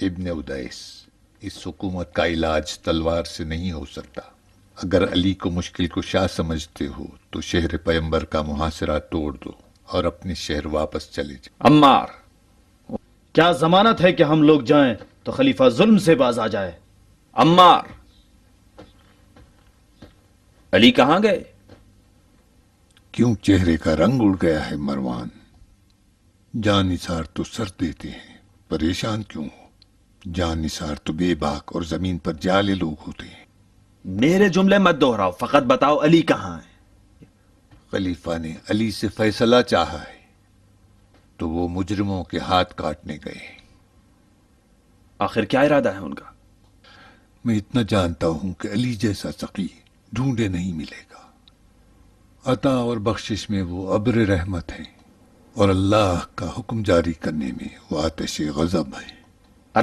ابن ادیس، اس حکومت کا علاج تلوار سے نہیں ہو سکتا۔ اگر علی کو مشکل کشا سمجھتے ہو تو شہر پیمبر کا محاصرہ توڑ دو اور اپنے شہر واپس چلے جاؤ۔ عمار، کیا ضمانت ہے کہ ہم لوگ جائیں تو خلیفہ ظلم سے باز آ جائے؟ عمار، علی کہاں گئے؟ کیوں چہرے کا رنگ اڑ گیا ہے مروان؟ جان نثار تو سر دیتے ہیں، پریشان کیوں ہو؟ جان نثار تو بے باک اور زمین پر جالے لوگ ہوتے ہیں۔ میرے جملے مت دہراؤ، فقط بتاؤ علی کہاں ہے؟ خلیفہ نے علی سے فیصلہ چاہا ہے تو وہ مجرموں کے ہاتھ کاٹنے گئے ہیں۔ آخر کیا ارادہ ہے ان کا؟ میں اتنا جانتا ہوں کہ علی جیسا سقی ڈھونڈے نہیں ملے گا۔ عطا اور بخشش میں وہ ابر رحمت ہیں اور اللہ کا حکم جاری کرنے میں وہ آتش غضب ہیں۔